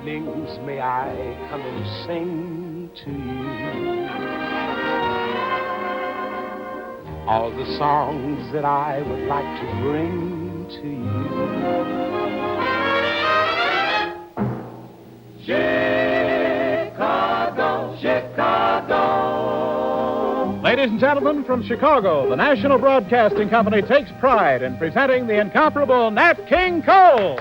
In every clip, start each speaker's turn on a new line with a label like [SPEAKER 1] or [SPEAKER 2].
[SPEAKER 1] evenings may I come and sing to you all the songs that I would like to bring to you. Chicago, Chicago.
[SPEAKER 2] Ladies and gentlemen, from Chicago, the National Broadcasting Company takes pride in presenting the incomparable Nat King Cole.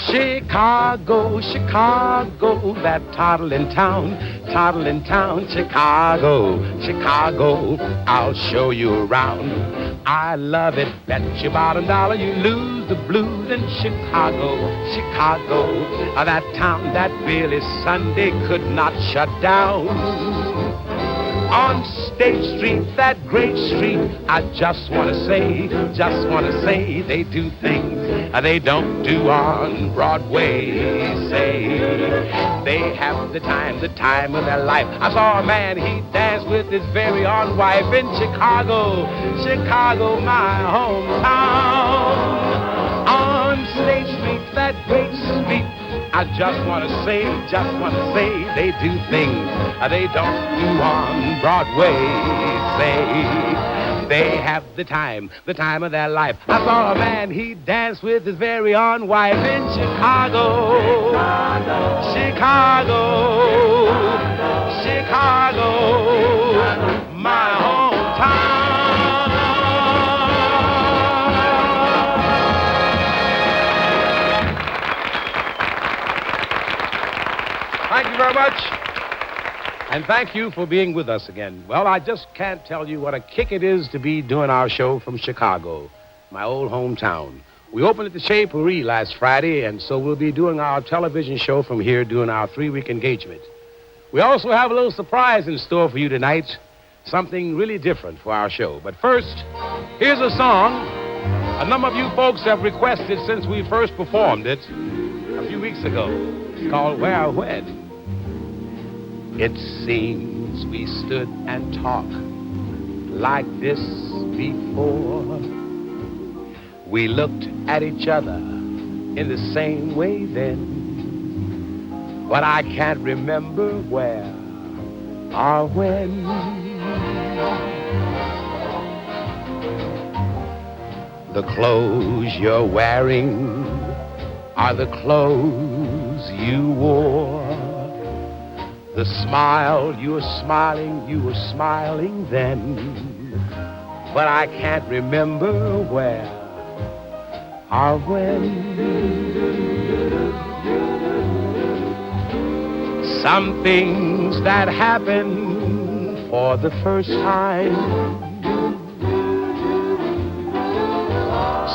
[SPEAKER 1] Chicago, Chicago, that toddling town, Chicago, Chicago, I'll show you around. I love it, bet your bottom dollar you lose the blues in Chicago, Chicago, that town that really Sunday could not shut down. On State Street, that great street, I just want to say, they do things they don't do on Broadway. Say, they have the time of their life. I saw a man, he danced with his very own wife in Chicago, Chicago, my hometown. On State Street, that great street, I just want to say, they do things they don't do on Broadway. Say, they have the time of their life. I saw a man, he danced with his very own wife in Chicago, Chicago, Chicago, my hometown. Thank you very much. And thank you for being with us again. Well, I just can't tell you what a kick it is to be doing our show from Chicago, my old hometown. We opened at the Chez Paris last Friday, and so we'll be doing our television show from here, doing our 3-week engagement. We also have a little surprise in store for you tonight, something really different for our show. But first, here's a song a number of you folks have requested since we first performed it a few weeks ago. It's called Where, When. It seems we stood and talked like this before. We looked at each other in the same way then, but I can't remember where or when. The clothes you're wearing are the clothes you wore. The smile you were smiling then, but I can't remember where or when. Some things that happen for the first time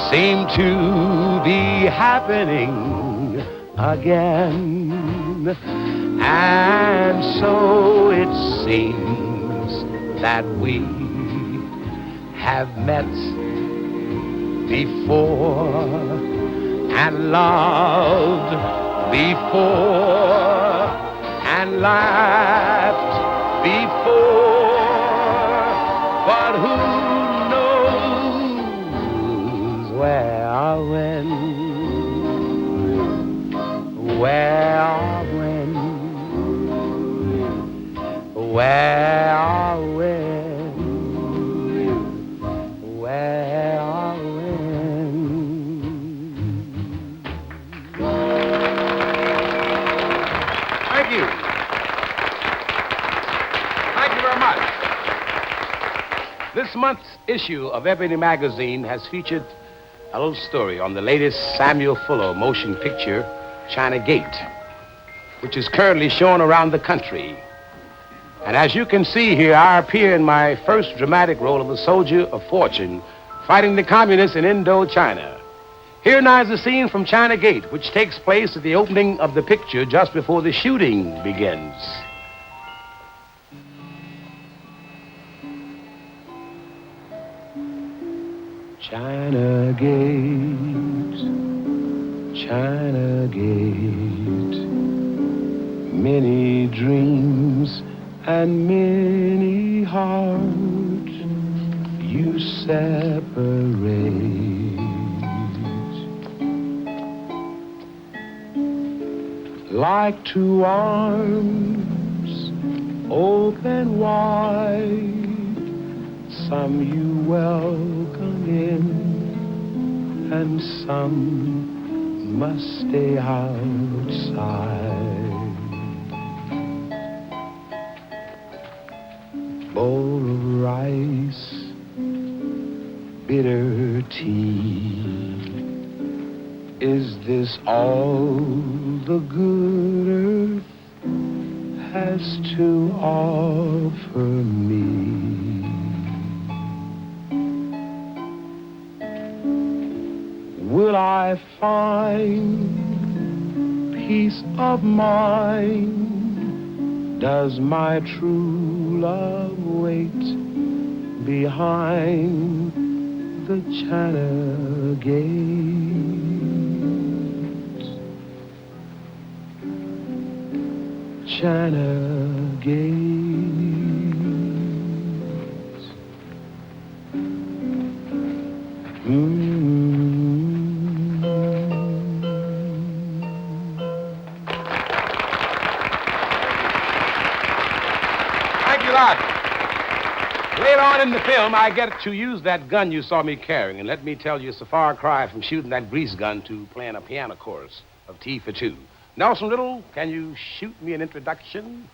[SPEAKER 1] seem to be happening again. And so it seems that we have met before and loved before and laughed before, but who knows where or when, where or when, where or when, where or when. Thank you. Thank you very much. This month's issue of Ebony Magazine has featured a little story on the latest Samuel Fuller motion picture, China Gate, which is currently shown around the country. And as you can see here, I appear in my first dramatic role of a soldier of fortune fighting the communists in Indochina. Here now is a scene from China Gate, which takes place at the opening of the picture just before the shooting begins. China Gate, China Gate, many dreams and many sweetheart, you separate. Like two arms open wide, some you welcome in, and some must stay outside. Bowl of rice, bitter tea. Is this all the good earth has to offer me? Will I find peace of mind? Does my true love wait behind the China gate? China gate. Thank you a lot. Later on in the film, I get to use that gun you saw me carrying, and let me tell you, it's a far cry from shooting that grease gun to playing a piano chorus of Tea for Two. Nelson Little, can you shoot me an introduction?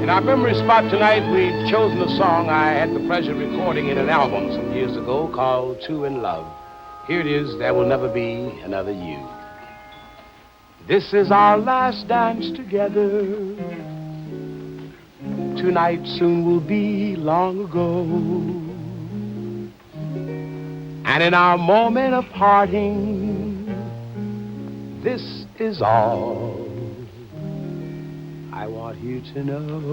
[SPEAKER 1] Our memory spot tonight, we've chosen a song I had the pleasure of recording in an album some years ago called Two in Love. Here it is, There Will Never Be Another You. This is our last dance together. Tonight soon will be long ago. And in our moment of parting, this is all I want you to know.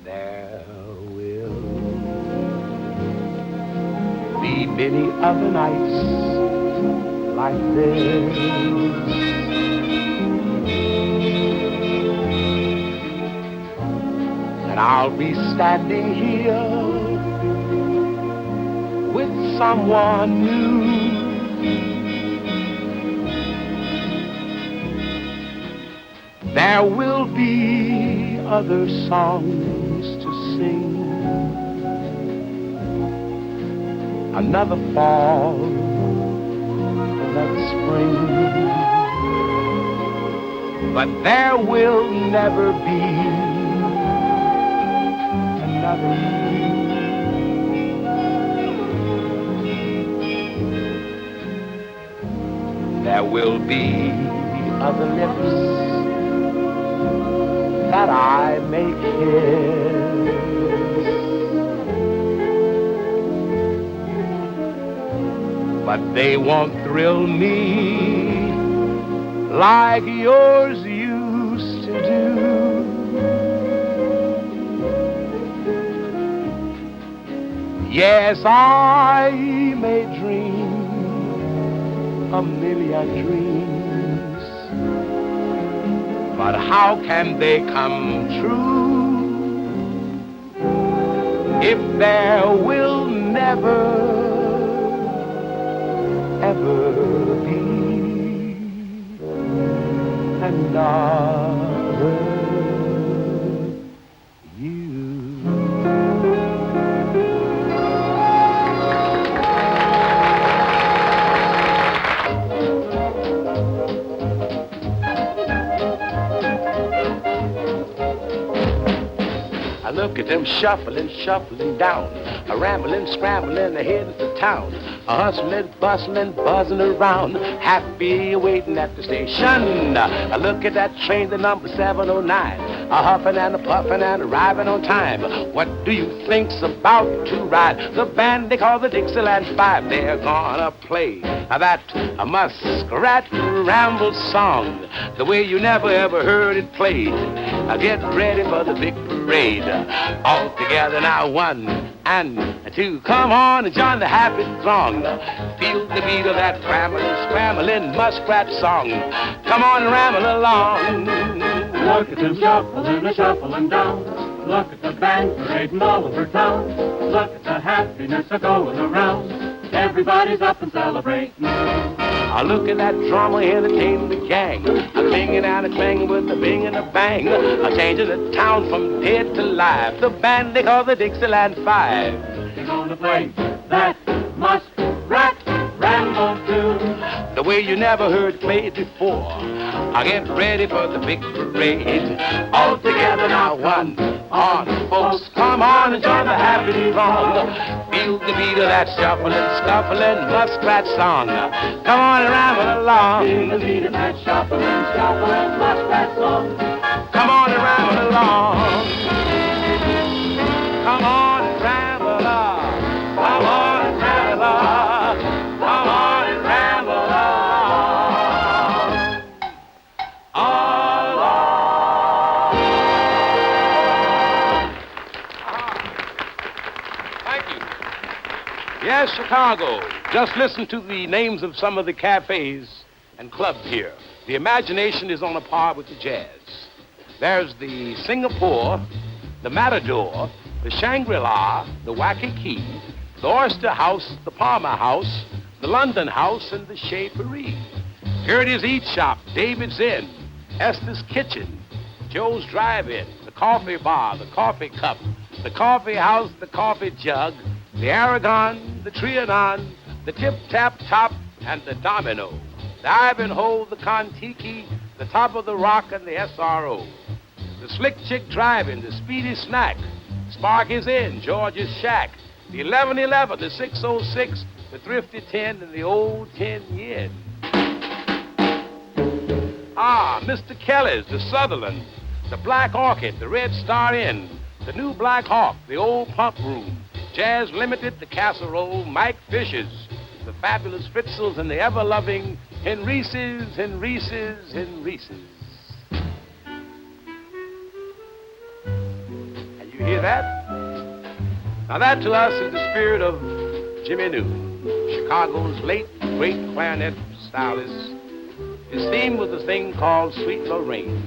[SPEAKER 1] There will be many other nights like this, and I'll be standing here with someone new. There will be other songs to sing, another fall, another spring, but there will never be have you. There will be other lips that I may kiss, but they won't thrill me like yours used to do. Yes, I may dream a million dreams, but how can they come true if there will never, ever be another you? I look at them shuffling, shuffling down, a rambling, scrambling ahead to town, a hustling, bustling, buzzing around, happy waiting at the station. I look at that train, the number 709, a huffing and a puffing and arriving on time. What do you think's about to ride? The band they call the Dixieland Five. They're gonna play that muskrat ramble song, the way you never ever heard it played. Get ready for the big parade. All together now, 1 and 2. Come on and join the happy throng. Feel the beat of that rambling, scrambling muskrat song. Come on and ramble along.
[SPEAKER 2] Look at them shuffling and shuffling down. Look at the band parading all over town. Look at the happiness a-going around. Everybody's up and celebrating.
[SPEAKER 1] I look at that drummer entertaining the gang, a clinging and a clanging with a bing and a bang, a changing the town from dead to live. The band they call the Dixieland Five.
[SPEAKER 2] They're gonna play that muskrat ramble tune,
[SPEAKER 1] the way you never heard played before. I get ready for the big parade. All together now, 1 on, folks. Come on and join the happy throng. Feel the beat of that shuffling, scuffling muskrat song. Come on and ramble along.
[SPEAKER 2] feel the beat of that shuffling, shuffling muskrat song.
[SPEAKER 1] Come on and ramble along. Come on and ramble along. Come on and ramble along. Come on and ramble along. Thank you. Yes, Chicago. Just listen to the names of some of the cafes and clubs here. The imagination is on a par with the jazz. There's the Singapore, the Matador, the Shangri-La, the Waikiki, the Oyster House, the Palmer House, the London House, and the Chez Paris. Here it is, Eat Shop, David's Inn, Esther's Kitchen, Joe's Drive-In, the Coffee Bar, the Coffee Cup, the Coffee House, the Coffee Jug, the Aragon, the Trianon, the Tip Tap Top, and the Domino, the Ivanhoe, the Kontiki, the Top of the Rock, and the SRO, the Slick Chick Drive-In, the Speedy Snack, Sparky's Inn, George's Shack, the 1111, the 606, the Thrifty 10, and the Old 10 Yen. Ah, Mr. Kelly's, the Sutherland, the Black Orchid, the Red Star Inn, the New Black Hawk, the Old Pump Room, Jazz Limited, the Casserole, Mike Fisher's, the Fabulous Fritzels, and the ever-loving Henrice's. And you hear that? Now that to us is the spirit of Jimmy Newton, Chicago's late great clarinet stylist. His theme was a thing called Sweet Lorraine.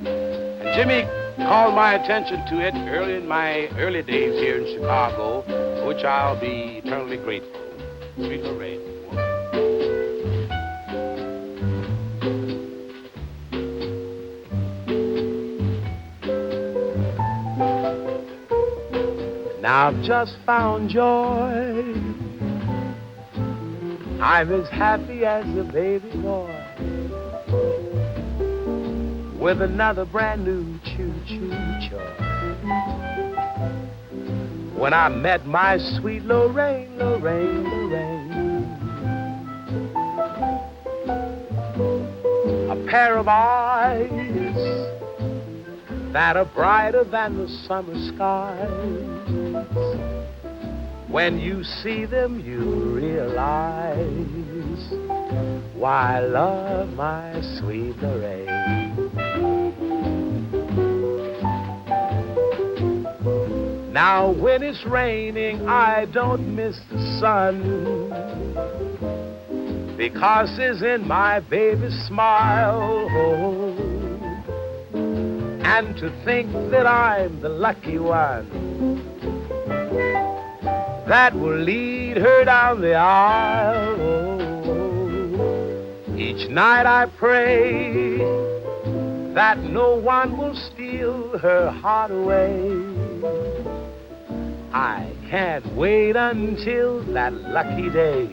[SPEAKER 1] And Jimmy called my attention to it early in my early days here in Chicago, for which I'll be eternally grateful. Sweet Lorraine. Now I've just found joy. I'm as happy as a baby boy with another brand new choo-choo joy. when I met my sweet Lorraine, Lorraine, Lorraine. A pair of eyes that are brighter than the summer skies. When you see them, you realize why I love my sweet Lorraine. Now when it's raining, I don't miss the sun, because it's in my baby's smile. And to think that I'm the lucky one that will lead her down the aisle. Each night I pray that no one will steal her heart away. I can't wait until that lucky day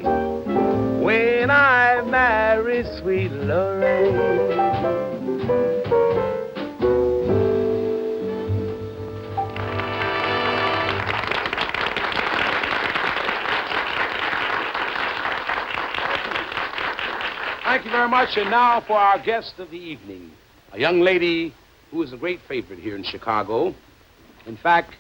[SPEAKER 1] when I marry sweet Lorraine. Thank you very much. And now for our guest of the evening, a young lady who is a great favorite here in Chicago. In fact,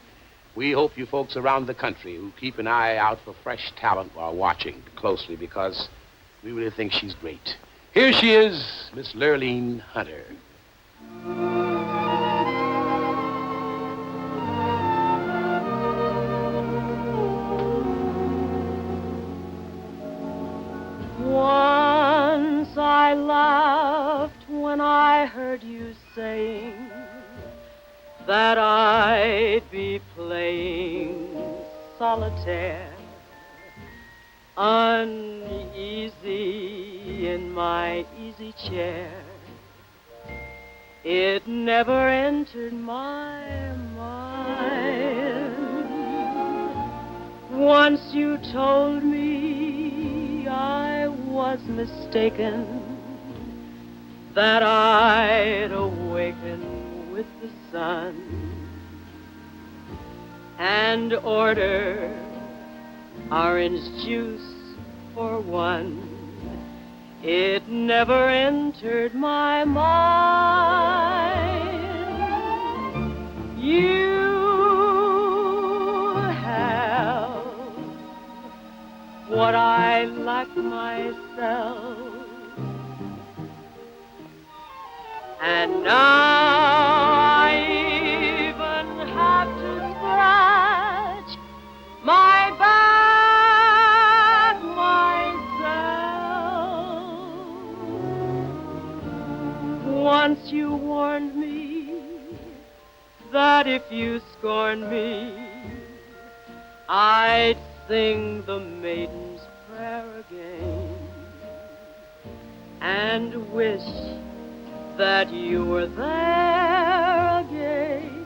[SPEAKER 1] we hope you folks around the country who keep an eye out for fresh talent are watching closely, because we really think she's great. Here she is, Miss Lurleen Hunter.
[SPEAKER 3] Once I laughed when I heard you saying that I'd be playing solitaire, uneasy in my easy chair. It never entered my mind. Once you told me I was mistaken, that I'd awaken with the sun and order orange juice for one. It never entered my mind. You have what I lack myself, and now I even have to scratch my back myself. Once you warned me that if you scorned me, I'd sing the maiden's prayer again and wish that you were there again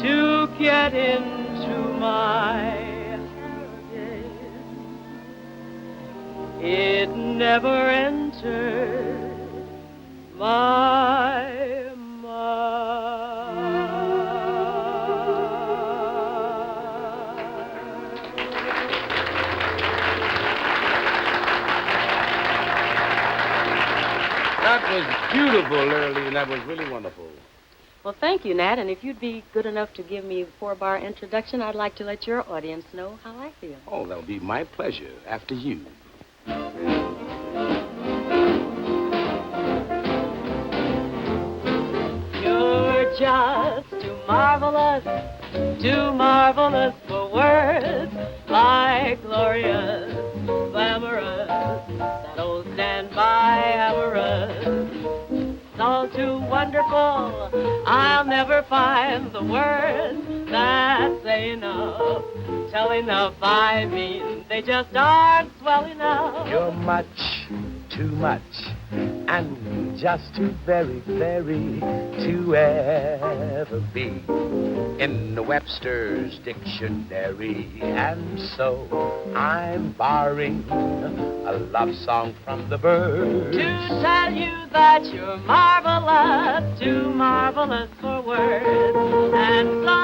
[SPEAKER 3] to get into my hair again. It never entered my mind.
[SPEAKER 1] That was beautiful, Lurleen. That was really wonderful.
[SPEAKER 3] Well, thank you, Nat. And if you'd be good enough to give me a 4-bar introduction, I'd like to let your audience know how I feel.
[SPEAKER 1] Oh, that'll be my pleasure. After you.
[SPEAKER 3] You're just too marvelous for words, like glorious, glamorous, that old standby amorous. It's all too wonderful, I'll never find the words that say enough, tell enough. I mean, they just aren't swell enough.
[SPEAKER 1] You're much, too much, and just too very, very to ever be in the Webster's dictionary. And so I'm borrowing a love song from the birds
[SPEAKER 3] to tell you that you're marvelous, too marvelous for words. And so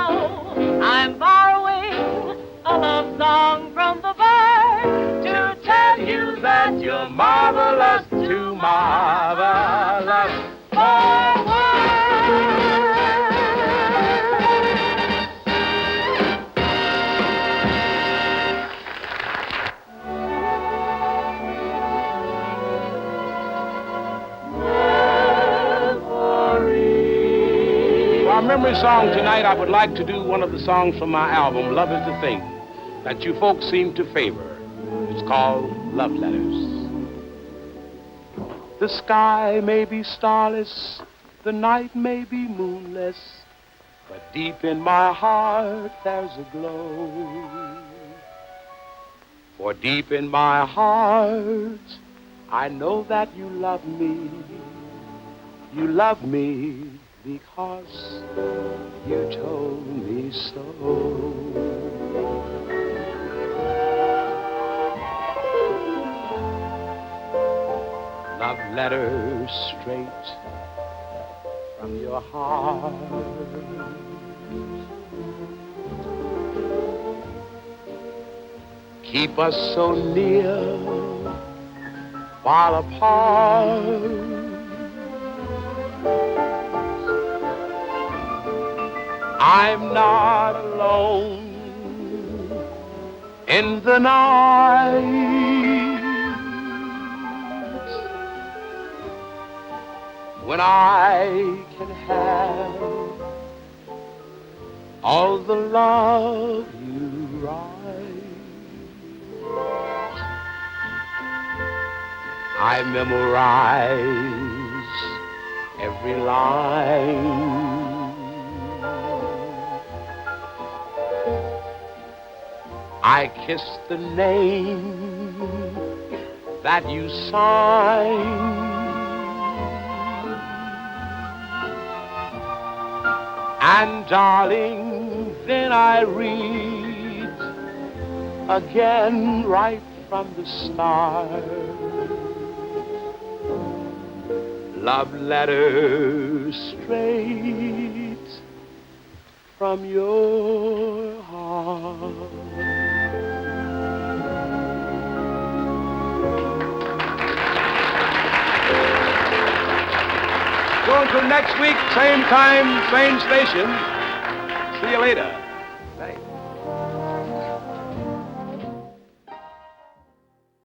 [SPEAKER 3] I'm borrowing
[SPEAKER 1] marvelous our memory song tonight, I would like to do one of the songs from my album, Love is the Thing, that you folks seem to favor. It's called Love Letters. The sky may be starless, the night may be moonless, but deep in my heart there's a glow. For deep in my heart, I know that you love me. You love me because you told me so. Love letters straight from your heart. Keep us so near while apart. I'm not alone in the night. When I can have all the love you write, I memorize every line. I kiss the name that you sign. And darling, then I read again right from the start. Love letters straight from your heart. So until next week, same time, same station. See you later.